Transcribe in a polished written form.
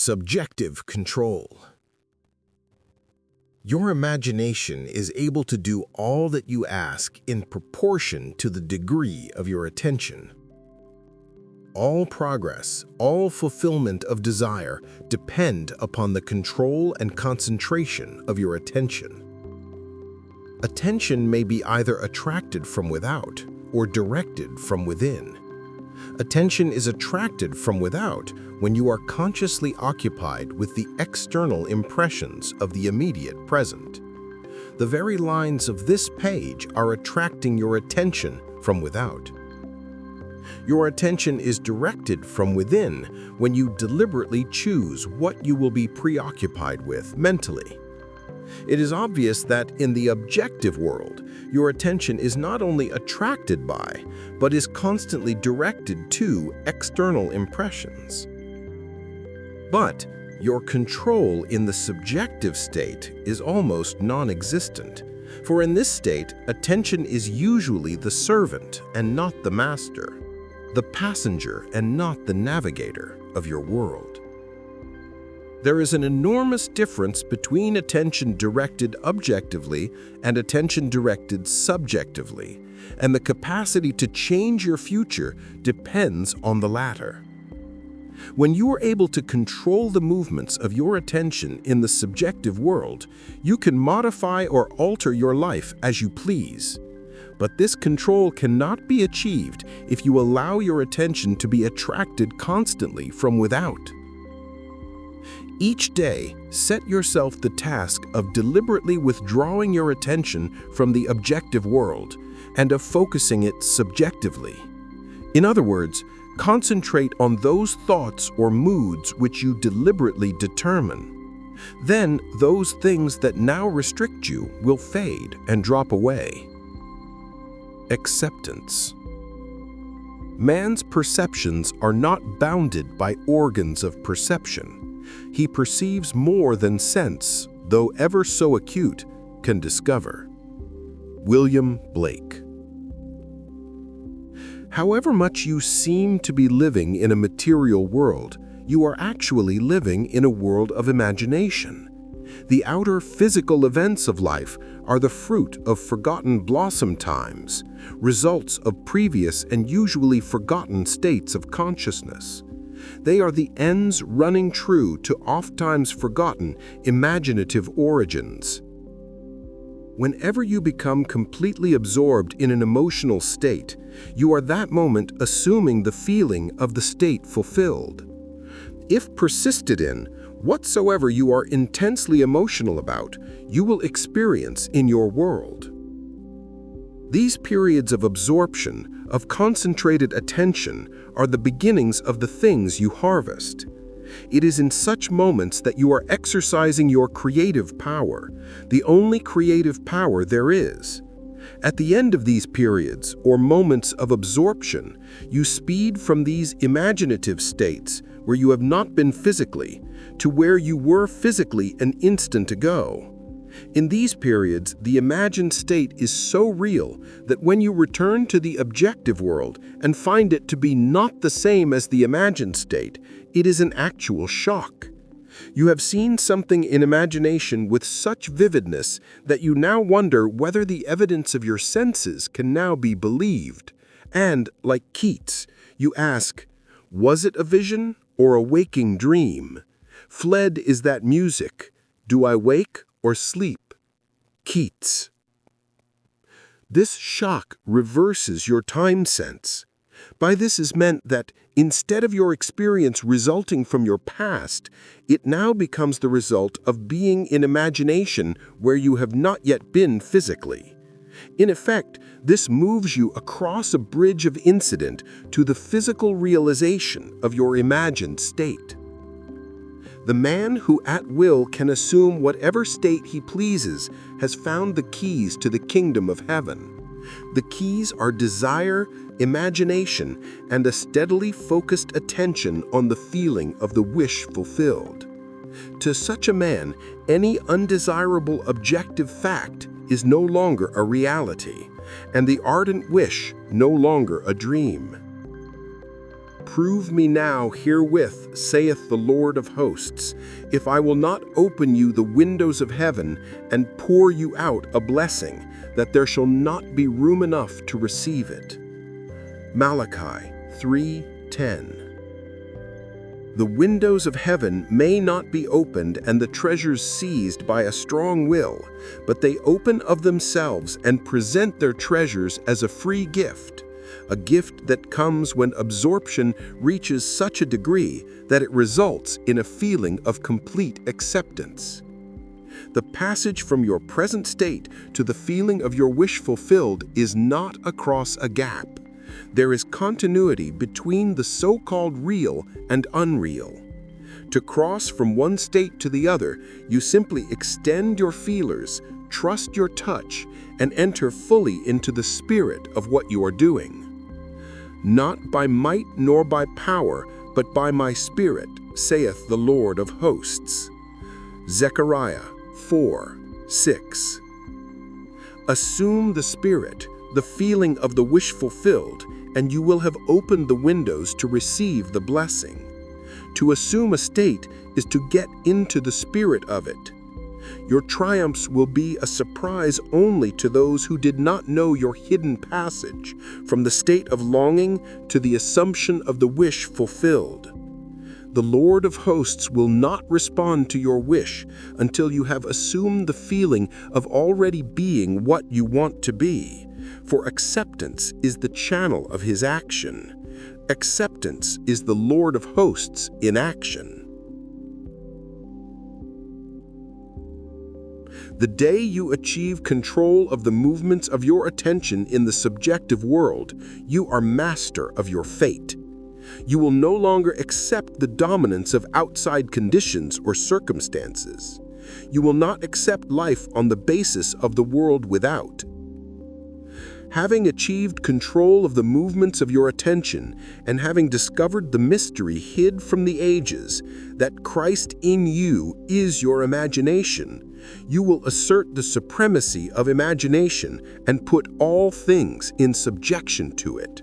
Subjective control. Your imagination is able to do all that you ask in proportion to the degree of your attention. All progress, all fulfillment of desire depend upon the control and concentration of your attention. Attention may be either attracted from without or directed from within. Attention is attracted from without when you are consciously occupied with the external impressions of the immediate present. The very lines of this page are attracting your attention from without. Your attention is directed from within when you deliberately choose what you will be preoccupied with mentally. It is obvious that in the objective world, your attention is not only attracted by, but is constantly directed to external impressions. But your control in the subjective state is almost non-existent, for in this state, attention is usually the servant and not the master, the passenger and not the navigator of your world. There is an enormous difference between attention directed objectively and attention directed subjectively, and the capacity to change your future depends on the latter. When you are able to control the movements of your attention in the subjective world, you can modify or alter your life as you please. But this control cannot be achieved if you allow your attention to be attracted constantly from without. Each day, set yourself the task of deliberately withdrawing your attention from the objective world and of focusing it subjectively. In other words, concentrate on those thoughts or moods which you deliberately determine. Then, those things that now restrict you will fade and drop away. Acceptance. Man's perceptions are not bounded by organs of perception. He perceives more than sense, though ever so acute, can discover. William Blake. However much you seem to be living in a material world, you are actually living in a world of imagination. The outer physical events of life are the fruit of forgotten blossom times, results of previous and usually forgotten states of consciousness. They are the ends running true to ofttimes forgotten imaginative origins. Whenever you become completely absorbed in an emotional state, you are that moment assuming the feeling of the state fulfilled. If persisted in, whatsoever you are intensely emotional about, you will experience in your world. These periods of absorption, of concentrated attention, are the beginnings of the things you harvest. It is in such moments that you are exercising your creative power, the only creative power there is. At the end of these periods, or moments of absorption, you speed from these imaginative states, where you have not been physically, to where you were physically an instant ago. In these periods, the imagined state is so real that when you return to the objective world and find it to be not the same as the imagined state, it is an actual shock. You have seen something in imagination with such vividness that you now wonder whether the evidence of your senses can now be believed. And, like Keats, you ask, was it a vision or a waking dream? Fled is that music. Do I wake or sleep? Keats. This shock reverses your time sense. By this is meant that instead of your experience resulting from your past, it now becomes the result of being in imagination where you have not yet been physically. In effect, this moves you across a bridge of incident to the physical realization of your imagined state. The man who at will can assume whatever state he pleases has found the keys to the kingdom of heaven. The keys are desire, imagination, and a steadily focused attention on the feeling of the wish fulfilled. To such a man, any undesirable objective fact is no longer a reality, and the ardent wish no longer a dream. Prove me now herewith, saith the Lord of hosts, if I will not open you the windows of heaven and pour you out a blessing, that there shall not be room enough to receive it. Malachi 3:10. The windows of heaven may not be opened and the treasures seized by a strong will, but they open of themselves and present their treasures as a free gift, a gift that comes when absorption reaches such a degree that it results in a feeling of complete acceptance. The passage from your present state to the feeling of your wish fulfilled is not across a gap. There is continuity between the so-called real and unreal. To cross from one state to the other, you simply extend your feelers, trust your touch, and enter fully into the spirit of what you are doing. Not by might nor by power, but by my spirit, saith the Lord of hosts. Zechariah 4:6. Assume the spirit, the feeling of the wish fulfilled, and you will have opened the windows to receive the blessing. To assume a state is to get into the spirit of it. Your triumphs will be a surprise only to those who did not know your hidden passage from the state of longing to the assumption of the wish fulfilled. The Lord of hosts will not respond to your wish until you have assumed the feeling of already being what you want to be, for acceptance is the channel of his action. Acceptance is the Lord of hosts in action. The day you achieve control of the movements of your attention in the subjective world, you are master of your fate. You will no longer accept the dominance of outside conditions or circumstances. You will not accept life on the basis of the world without. Having achieved control of the movements of your attention and having discovered the mystery hid from the ages, that Christ in you is your imagination, you will assert the supremacy of imagination and put all things in subjection to it.